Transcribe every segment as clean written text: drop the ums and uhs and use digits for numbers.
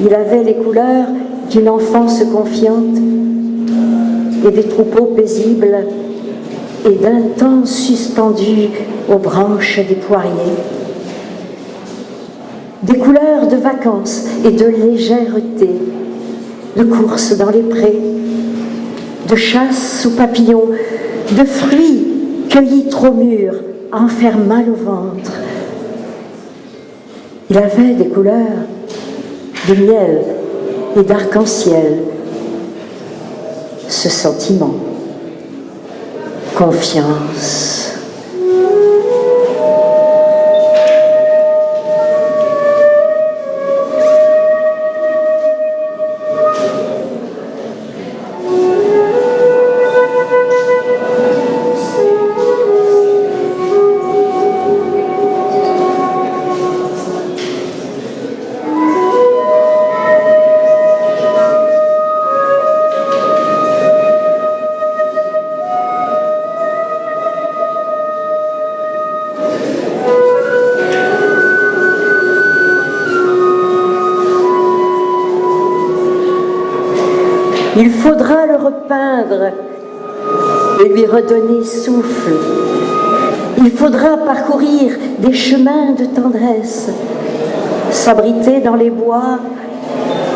Il avait les couleurs d'une enfance confiante et des troupeaux paisibles et d'un temps suspendu aux branches des poiriers. Des couleurs de vacances et de légèreté, de courses dans les prés, de chasse aux papillons, de fruits cueillis trop mûrs, en faire mal au ventre. Il avait des couleurs de miel et d'arc-en-ciel, ce sentiment, confiance. Il faudra le repeindre et lui redonner souffle. Il faudra parcourir des chemins de tendresse, s'abriter dans les bois,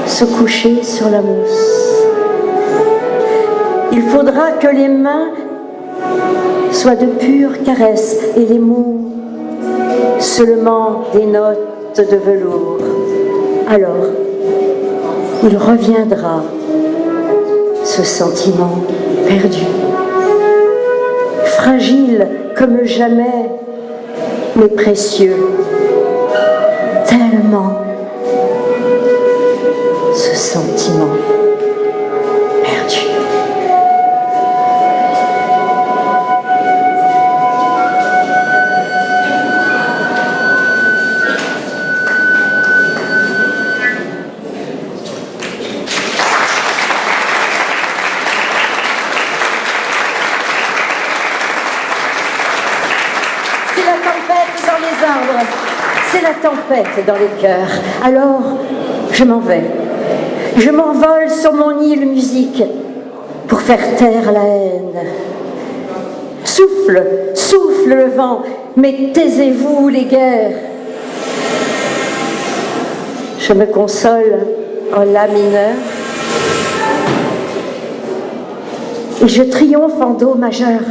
se coucher sur la mousse. Il faudra que les mains soient de pures caresses et les mots seulement des notes de velours. Alors, il reviendra, ce sentiment perdu, fragile comme jamais, mais précieux, tellement, ce sentiment perdu. C'est la tempête dans les cœurs. Alors, je m'en vais. Je m'envole sur mon île musique pour faire taire la haine. Souffle, souffle le vent, mais taisez-vous les guerres. Je me console en la mineur et je triomphe en do majeur.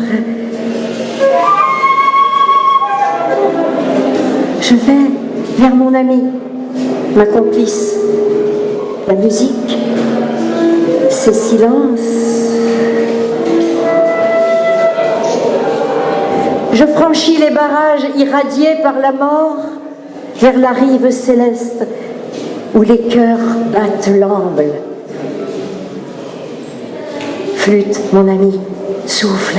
Je vais vers mon ami, ma complice. La musique, ces silences. Je franchis les barrages irradiés par la mort vers la rive céleste où les cœurs battent l'amble. Flûte, mon ami, souffle,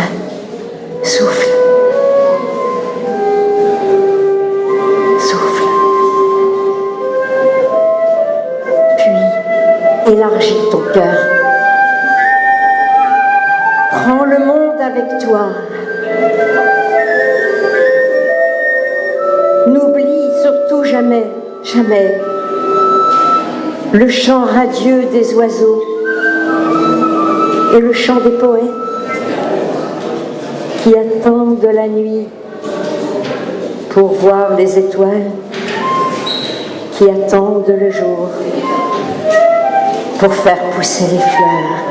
souffle. Élargis ton cœur. Prends le monde avec toi. N'oublie surtout jamais, jamais le chant radieux des oiseaux et le chant des poètes qui attendent de la nuit pour voir les étoiles, qui attendent le jour pour faire pousser les fleurs.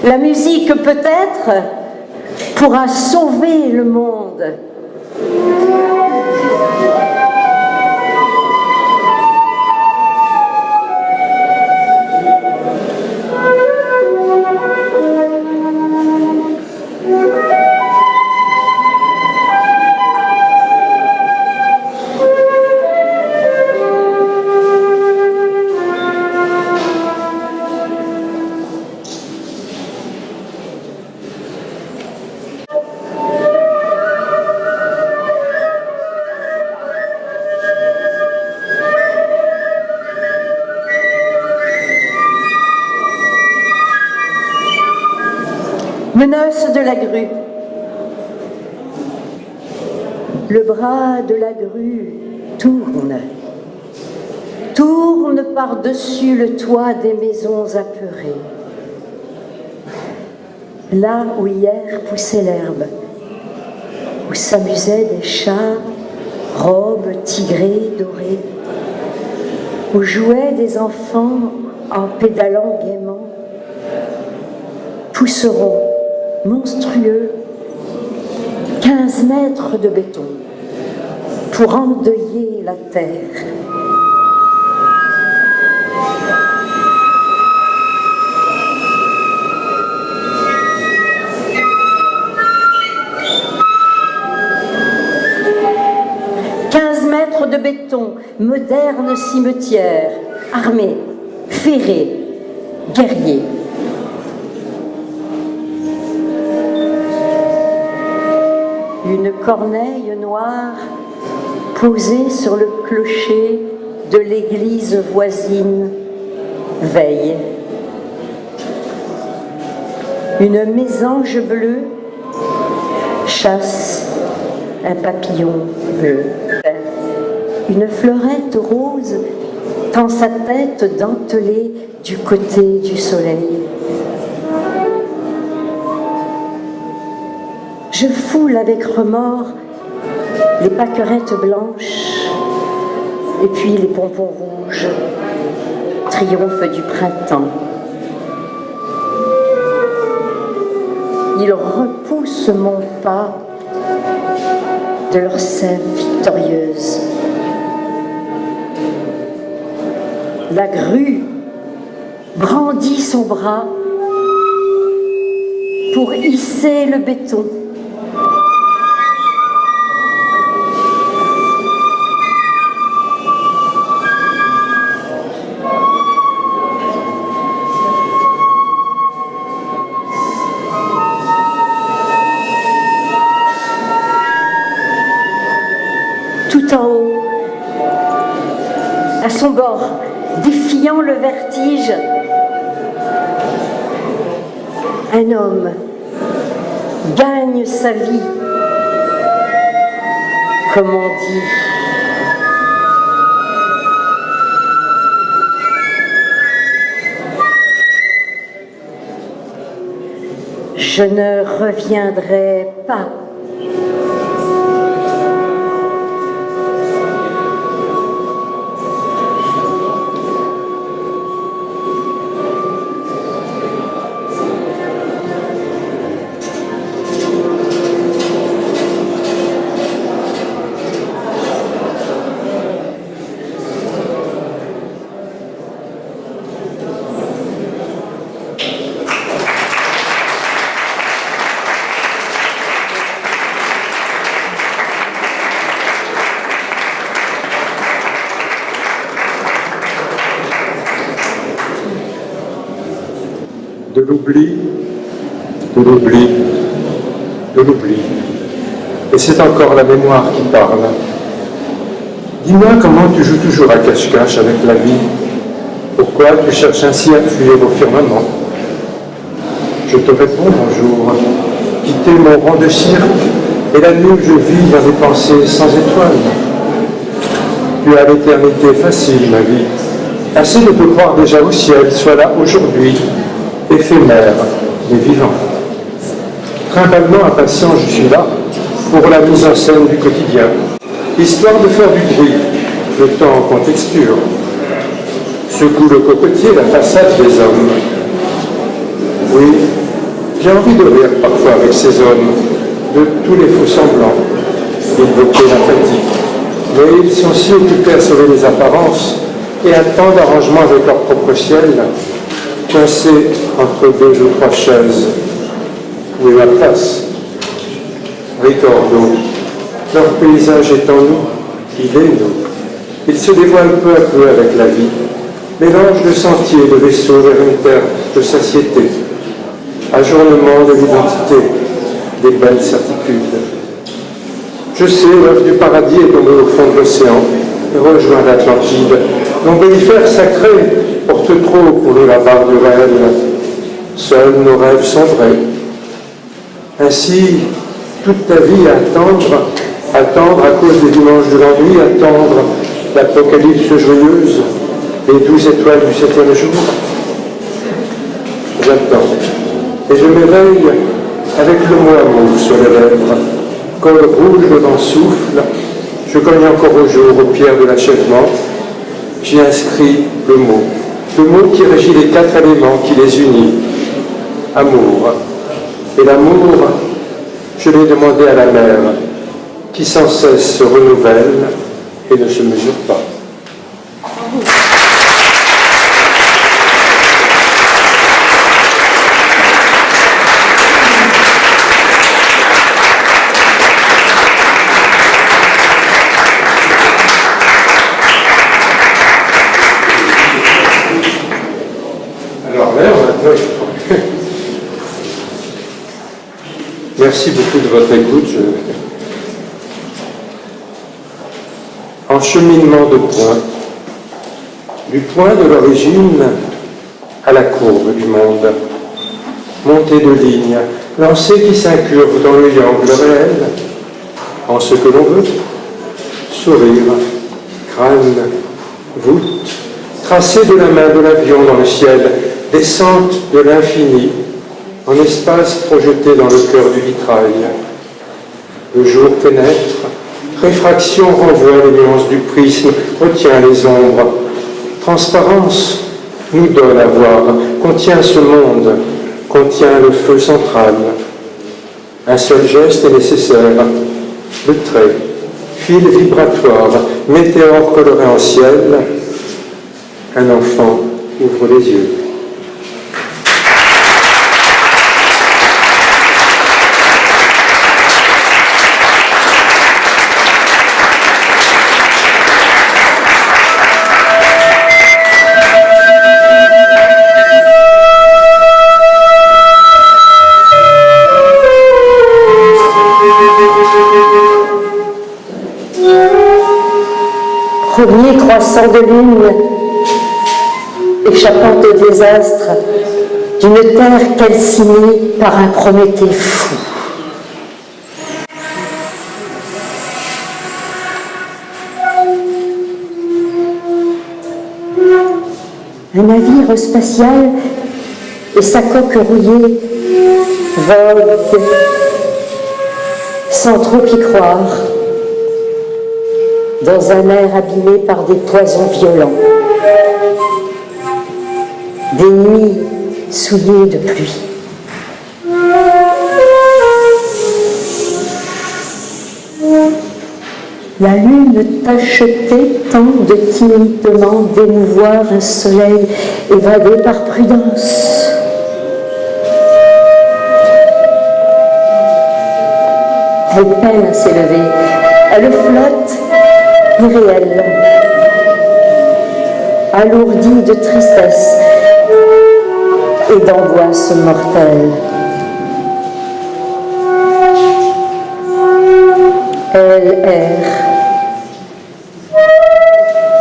La musique peut-être pourra sauver le monde. Menace de la grue. Le bras de la grue tourne par-dessus le toit des maisons apeurées. Là où hier poussait l'herbe, où s'amusaient des chats, robes tigrées, dorées, où jouaient des enfants en pédalant gaiement, pousseront monstrueux 15 mètres de béton pour endeuiller la terre. De béton, moderne cimetière, armé, ferré, guerrier. Une corneille noire posée sur le clocher de l'église voisine veille. Une mésange bleue chasse un papillon bleu. Une fleurette rose tend sa tête dentelée du côté du soleil. Je foule avec remords les pâquerettes blanches et puis les pompons rouges, triomphe du printemps. Ils repoussent mon pas de leur sève victorieuse. La grue brandit son bras pour hisser le béton. Tout en haut, à son bord, défiant le vertige, un homme gagne sa vie, comme on dit. Je ne reviendrai pas. De l'oubli, de l'oubli, de l'oubli. Et c'est encore la mémoire qui parle. Dis-moi comment tu joues toujours à cache-cache avec la vie. Pourquoi tu cherches ainsi à fuir au firmament? Je te réponds bonjour. Quitter mon rang de cirque et la nuit où je vis dans des pensées sans étoiles. Tu as l'éternité facile, ma vie. Assez de te croire déjà au ciel, sois là aujourd'hui. Éphémère, mais vivant. Trimballement impatient, je suis là pour la mise en scène du quotidien, histoire de faire du bruit, le temps en contexture. Secoue le cocotier, la façade des hommes. Oui, j'ai envie de rire parfois avec ces hommes, de tous les faux semblants, d'évoquer la fatigue. Mais ils sont si occupés à sauver les apparences et à tant d'arrangements avec leur propre ciel, coincés entre 2 ou 3 chaises. Où est ma place? Ricordo, leur paysage est en nous, il est nous. Il se dévoile peu à peu avec la vie, mélange de sentiers, de vaisseaux vers une terre de satiété, ajournement de l'identité, des belles certitudes. Je sais, l'œuf du paradis est tombé au fond de l'océan et rejoint l'Atlantide. L'ombellifère sacré porte trop pour nous la barre du réel. Seuls nos rêves sont vrais, Ainsi, toute ta vie attendre à cause des dimanches de l'ennui, attendre l'apocalypse joyeuse, les 12 étoiles du 7e jour. J'attends, et je m'éveille avec le mot amour sur les lèvres. Col rouge, le vent souffle, je cogne encore au jour aux pierres de l'achèvement. J'y inscris le mot qui régit les 4 éléments qui les unit. Amour. Et l'amour, je l'ai demandé à la mer, qui sans cesse se renouvelle et ne se mesure pas. Alors l'air maintenant. Merci beaucoup de votre écoute. En cheminement de point, du point de l'origine à la courbe du monde, montée de lignes, lancée qui s'incurve dans le triangle réel, en ce que l'on veut, sourire, crâne, voûte, tracé de la main de l'avion dans le ciel, descente de l'infini, en espace projeté dans le cœur du vitrail. Le jour pénètre, réfraction renvoie les nuances du prisme, retient les ombres. Transparence nous donne à voir, contient ce monde, contient le feu central. Un seul geste est nécessaire, le trait, fil vibratoire, météore coloré en ciel. Un enfant ouvre les yeux. Premier croissant de lune, échappant au désastre d'une terre calcinée par un Prométhée fou. Un navire spatial et sa coque rouillée voguent sans trop y croire, dans un air abîmé par des poisons violents, des nuits souillées de pluie. La lune tachetait tente de timidement d'émouvoir un soleil évadé par prudence. Elle peine à s'élever, elle flotte irréelle, alourdie de tristesse et d'angoisse mortelle. Elle erre,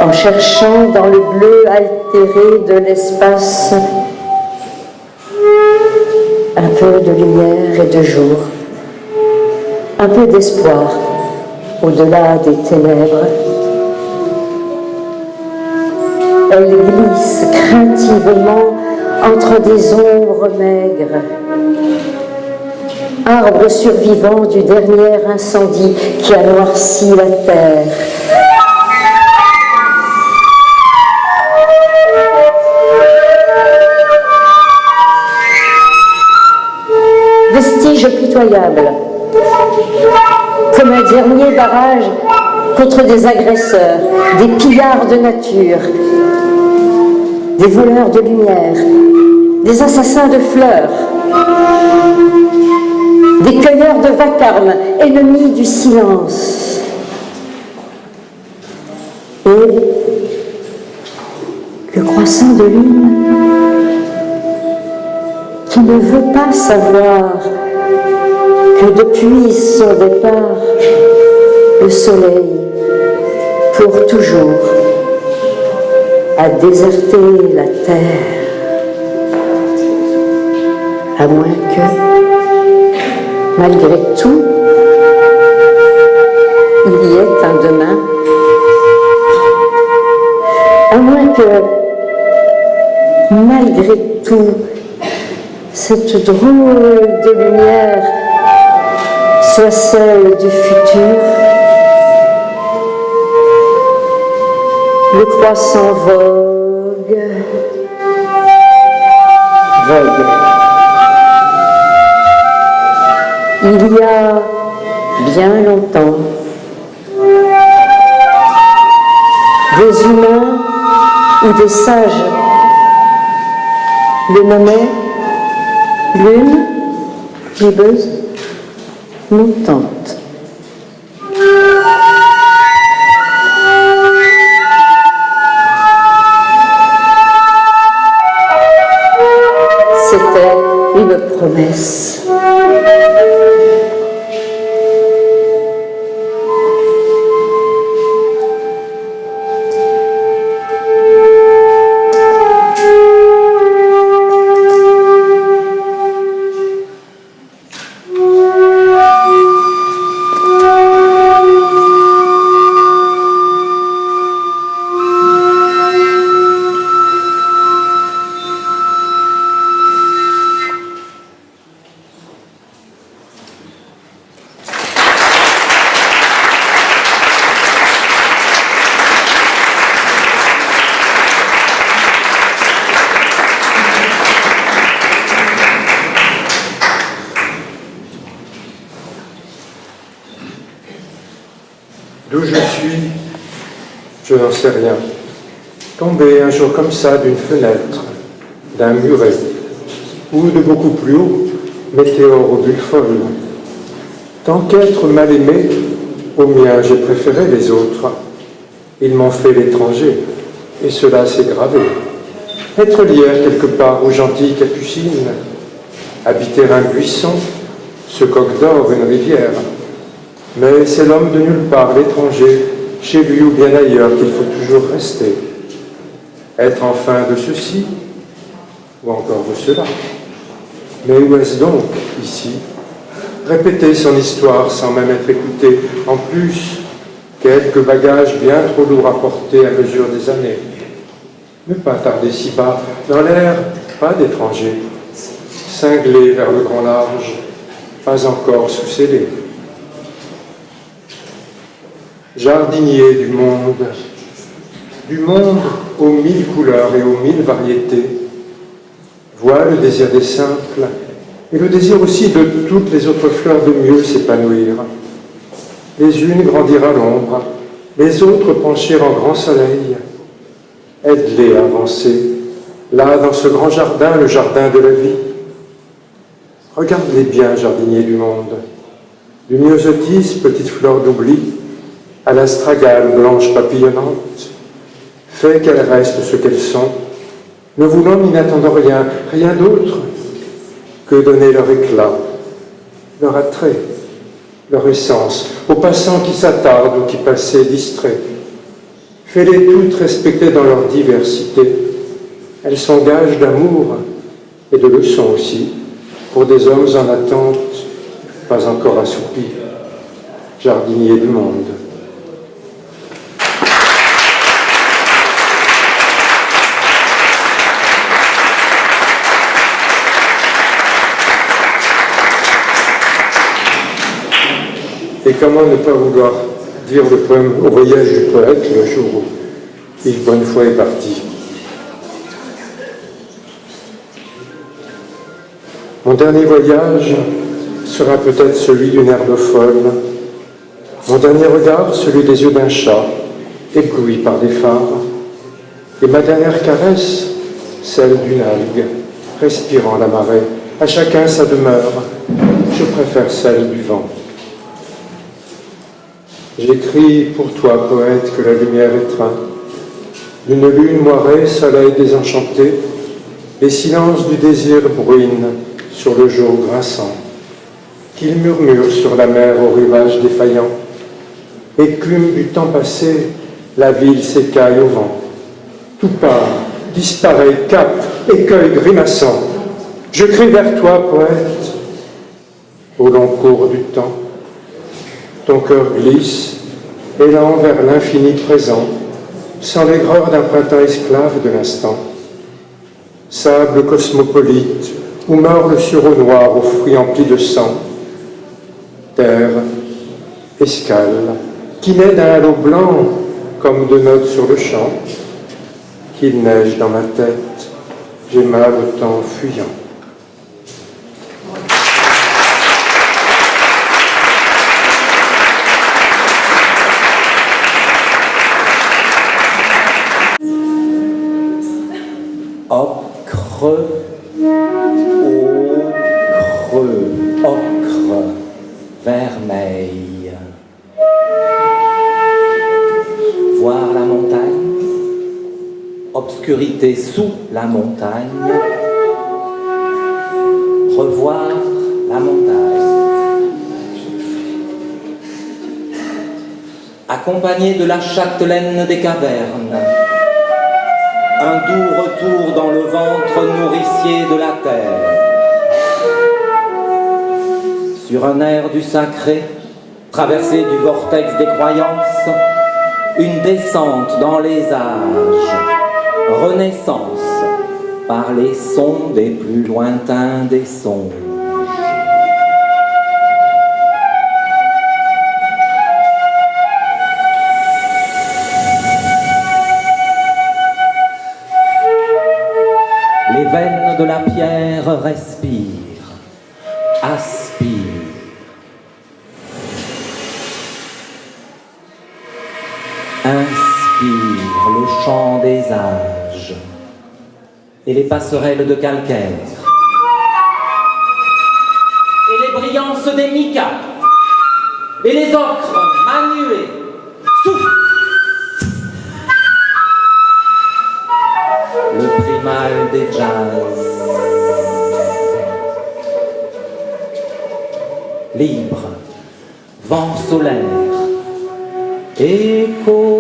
en cherchant dans le bleu altéré de l'espace un peu de lumière et de jour, un peu d'espoir au-delà des ténèbres. Elle glisse craintivement entre des ombres maigres, arbre survivant du dernier incendie qui a noirci la terre. Vestige pitoyable, comme un dernier barrage contre des agresseurs, des pillards de nature, des voleurs de lumière, des assassins de fleurs, des cueilleurs de vacarme, ennemis du silence. Et le croissant de lune qui ne veut pas savoir que depuis son départ, le soleil, pour toujours, a déserté la terre, à moins que Malgré tout, il y est un demain, à moins que, malgré tout, cette drôle de lumière soit celle du futur. Le croissant vogue. Vogue. Il y a bien longtemps, des humains ou des sages le nommaient lune gibeuse montante. C'était une promesse. D'où je suis, je n'en sais rien. Tombé un jour comme ça d'une fenêtre, d'un muret, ou de beaucoup plus haut, météore aux bulles folles. Tant qu'être mal aimé, au mien j'ai préféré les autres. Ils m'ont fait l'étranger, et cela s'est gravé. Être lierre quelque part aux gentilles capucines, habiter un buisson, ce coq d'or une rivière. Mais c'est l'homme de nulle part, l'étranger, chez lui ou bien ailleurs, qu'il faut toujours rester. Être enfin de ceci, ou encore de cela. Mais où est-ce donc, ici? Répéter son histoire sans même être écouté, en plus, quelques bagages bien trop lourds à porter à mesure des années. Ne pas tarder si bas, dans l'air, pas d'étranger. Cinglé vers le grand large, pas encore sous scellé. Jardinier du monde aux mille couleurs et aux mille variétés, vois le désir des simples et le désir aussi de toutes les autres fleurs de mieux s'épanouir. Les unes grandir à l'ombre, les autres pencher en grand soleil. Aide-les à avancer, là dans ce grand jardin, le jardin de la vie. Regarde-les bien, jardinier du monde, du myosotis, petite fleur d'oubli, à l'astragale blanche papillonnante, fais qu'elles restent ce qu'elles sont, ne voulant ni n'attendant rien, rien d'autre que donner leur éclat, leur attrait, leur essence, aux passants qui s'attardent ou qui passaient distraits. Fais-les toutes respecter dans leur diversité. Elles sont gages d'amour et de leçons aussi, pour des hommes en attente, pas encore assoupis, jardiniers du monde. Et comment ne pas vouloir dire le poème Au voyage du poète, le jour où Yves Bonnefoy est parti. Mon dernier voyage sera peut-être celui d'une herbe folle. Mon dernier regard, celui des yeux d'un chat, ébloui par des phares. Et ma dernière caresse, celle d'une algue, respirant la marée. À chacun sa demeure. Je préfère celle du vent. J'écris pour toi, poète, que la lumière étreint. D'une lune moirée, soleil désenchanté, les silences du désir bruinent sur le jour grinçant, qu'il murmure sur la mer au rivage défaillant. Écume du temps passé, la ville s'écaille au vent. Tout part, disparaît, capte, écueil grimaçant. Je crie vers toi, poète, au long cours du temps. Ton cœur glisse, élan vers l'infini présent, sans l'aigreur d'un printemps esclave de l'instant. Sable cosmopolite, où meurt le sureau noir aux fruits emplis de sang. Terre, escale, qui naît d'un halo blanc comme de notes sur le champ. Qu'il neige dans ma tête, j'ai mal au temps fuyant. Ocre, au creux, ocre, vermeil. Voir la montagne, obscurité sous la montagne, revoir la montagne. Accompagné de la châtelaine des cavernes, un doux retour dans le ventre nourricier de la terre. Sur un air du sacré, traversé du vortex des croyances, une descente dans les âges, renaissance par les sons des plus lointains des songes. Les veines de la pierre respirent, aspirent. Inspire le chant des âges et les passerelles de calcaire et les brillances des micas et les ocres manués. Souffle. Le primal des jazz. Libre, vent solaire, écho.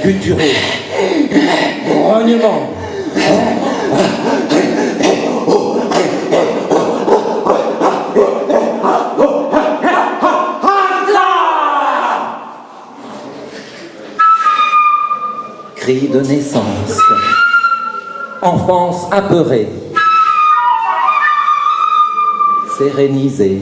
Gutturaux, grognement. Cri de naissance, enfance apeurée, sérénisée.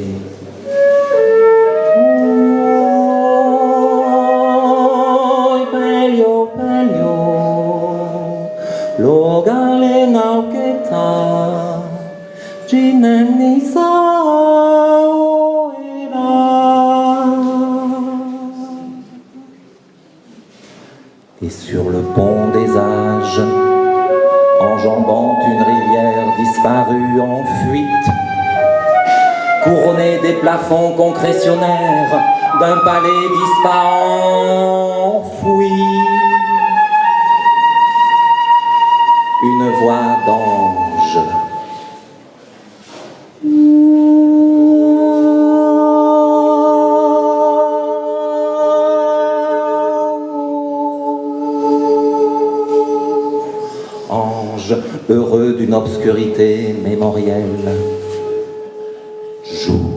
Et sur le pont des âges, enjambant une rivière disparue en fuite, couronnée des plafonds concrétionnaires d'un palais disparu enfoui, une voix d'ange. Heureux d'une obscurité mémorielle, joue,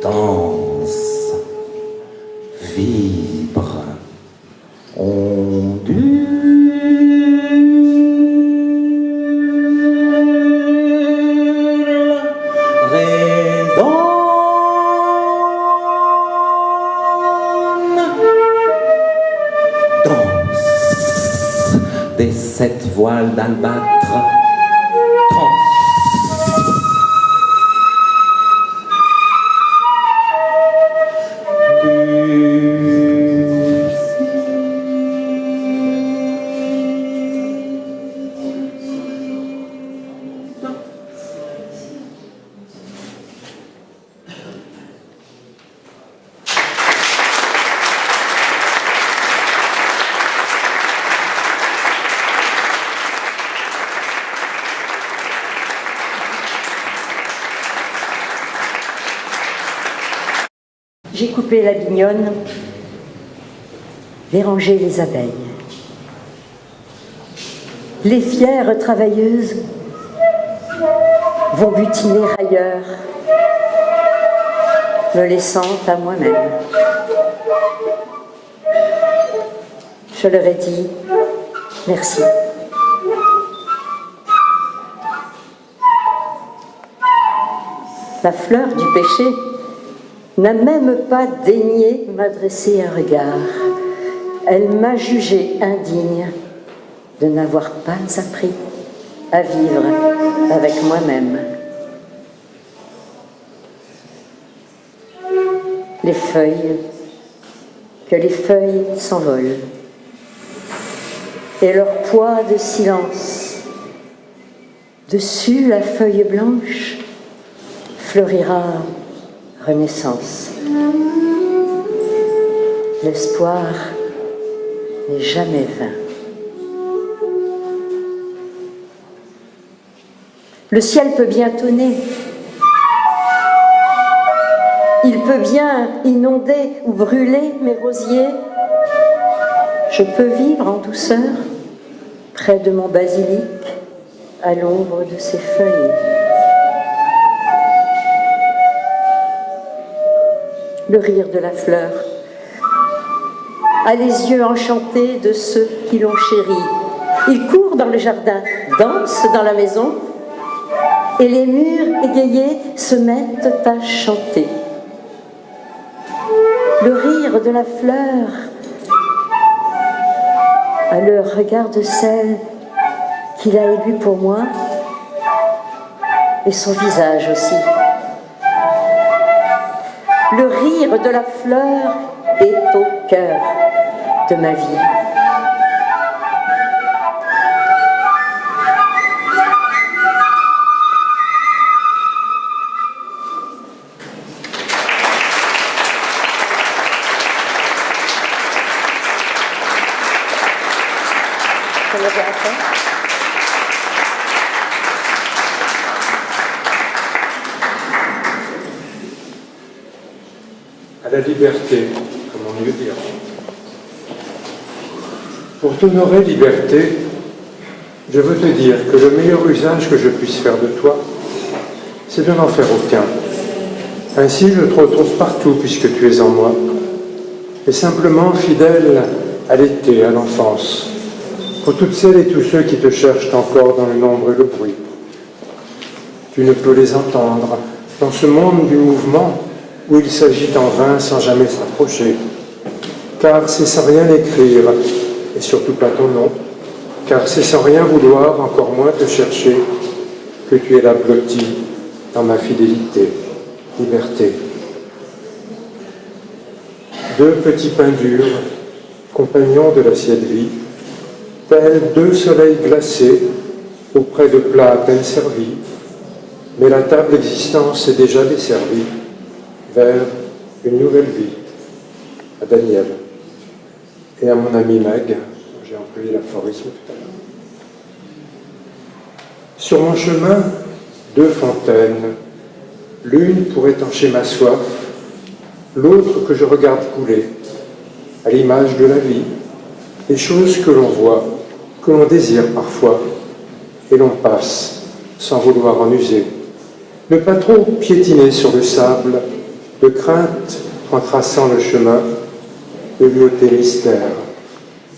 danse, vibre, ondule. des 7 voiles d'albâtre. 30. J'ai coupé la bignonne, j'ai rangé les abeilles. Les fières travailleuses vont butiner ailleurs, me laissant à moi-même. Je leur ai dit merci. La fleur du péché n'a même pas daigné m'adresser un regard. Elle m'a jugé indigne de n'avoir pas appris à vivre avec moi-même. Les feuilles, que les feuilles s'envolent, et leur poids de silence, dessus la feuille blanche, fleurira renaissance. L'espoir n'est jamais vain. Le ciel peut bien tonner. Il peut bien inonder ou brûler mes rosiers. Je peux vivre en douceur près de mon basilic, à l'ombre de ses feuilles. Le rire de la fleur a les yeux enchantés de ceux qui l'ont chéri. Il court dans le jardin, danse dans la maison, et les murs égayés se mettent à chanter. Le rire de la fleur a le regard de celle qu'il a élue pour moi, et son visage aussi. Le rire de la fleur est au cœur de ma vie. Ça va bien faire ? À la liberté, comment mieux dire. Pour t'honorer, liberté, je veux te dire que le meilleur usage que je puisse faire de toi, c'est de n'en faire aucun. Ainsi, je te retrouve partout puisque tu es en moi, et simplement fidèle à l'été, à l'enfance, pour toutes celles et tous ceux qui te cherchent encore dans le nombre et le bruit. Tu ne peux les entendre dans ce monde du mouvement où il s'agit en vain sans jamais s'approcher, car c'est sans rien écrire, et surtout pas ton nom, car c'est sans rien vouloir, encore moins te chercher, que tu es là blotti dans ma fidélité, liberté. Deux petits pains durs, compagnons de l'assiette-vie, tels deux soleils glacés auprès de plats à peine servis, mais la table existence est déjà desservie vers une nouvelle vie. À Daniel et à mon ami Meg, j'ai employé l'aphorisme tout à l'heure. Sur mon chemin, deux fontaines, l'une pour étancher ma soif, l'autre que je regarde couler, à l'image de la vie, des choses que l'on voit, que l'on désire parfois, et l'on passe sans vouloir en user. Ne pas trop piétiner sur le sable, de crainte en traçant le chemin, de lui ôter mystère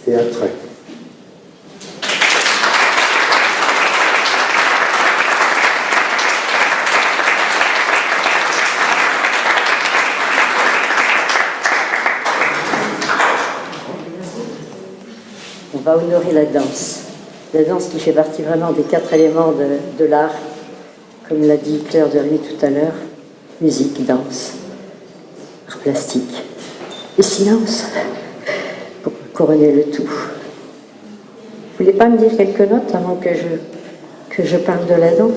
et attrait. On va honorer la danse. La danse qui fait partie vraiment des 4 éléments de l'art, comme l'a dit Claire Dermy tout à l'heure, musique, danse, art plastique et silence, pour couronner le tout. Vous voulez pas me dire quelques notes avant que je parle de la danse?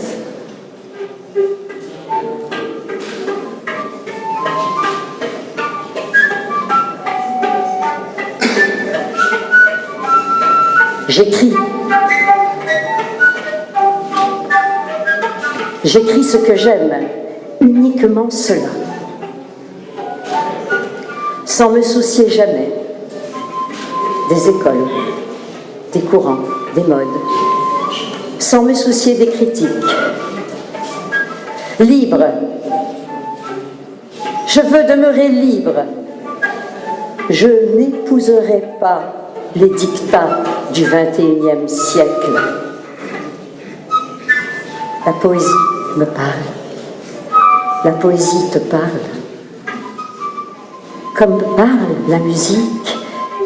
J'écris. J'écris ce que j'aime, uniquement cela. Sans me soucier jamais des écoles, des courants, des modes. Sans me soucier des critiques. Libre. Je veux demeurer libre. Je n'épouserai pas les dictats du XXIe siècle. La poésie me parle. La poésie te parle. Comme parle la musique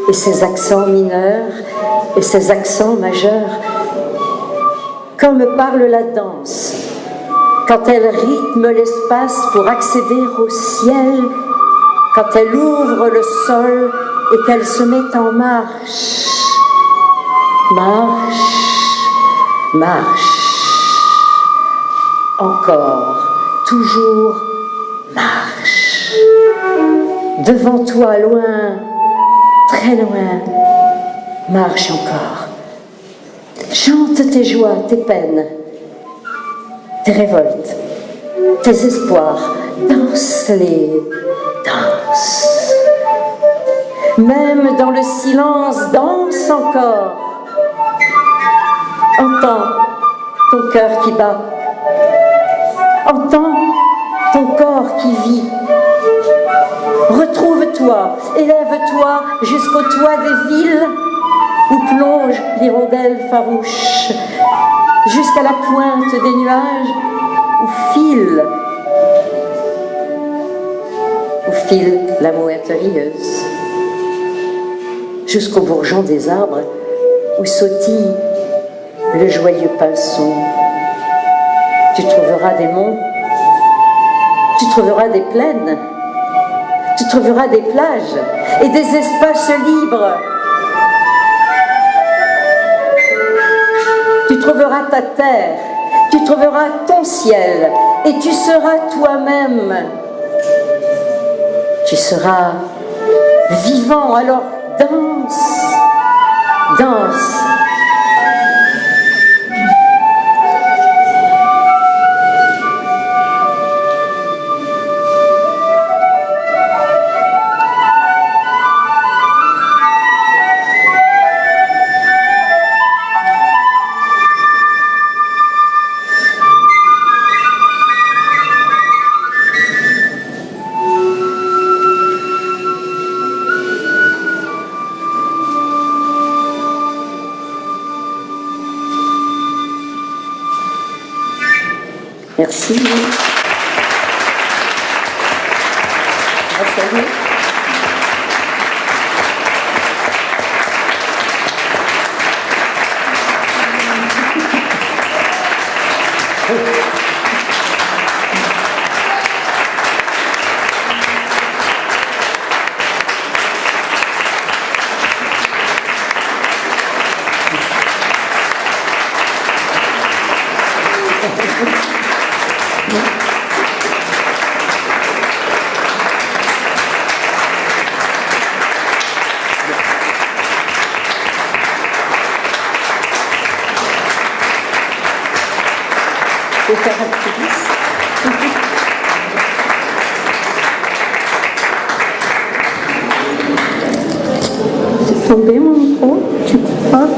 et ses accents mineurs et ses accents majeurs. Comme me parle la danse, quand elle rythme l'espace pour accéder au ciel, quand elle ouvre le sol et qu'elle se met en marche. Marche, marche, encore, toujours marche. Devant toi, loin, très loin, marche encore. Chante tes joies, tes peines, tes révoltes, tes espoirs, danse-les, danse. Même dans le silence, danse encore. Entends ton cœur qui bat. Entends ton corps qui vit. Retrouve-toi, élève-toi jusqu'au toit des villes où plonge l'hirondelle farouche, jusqu'à la pointe des nuages où file la mouette rieuse, jusqu'au bourgeon des arbres où sautille le joyeux pinson. Tu trouveras des monts, tu trouveras des plaines, tu trouveras des plages et des espaces libres. Tu trouveras ta terre, tu trouveras ton ciel et tu seras toi-même. Tu seras vivant, alors danse, danse. Merci. C'est tombé mon micro, tu crois pas?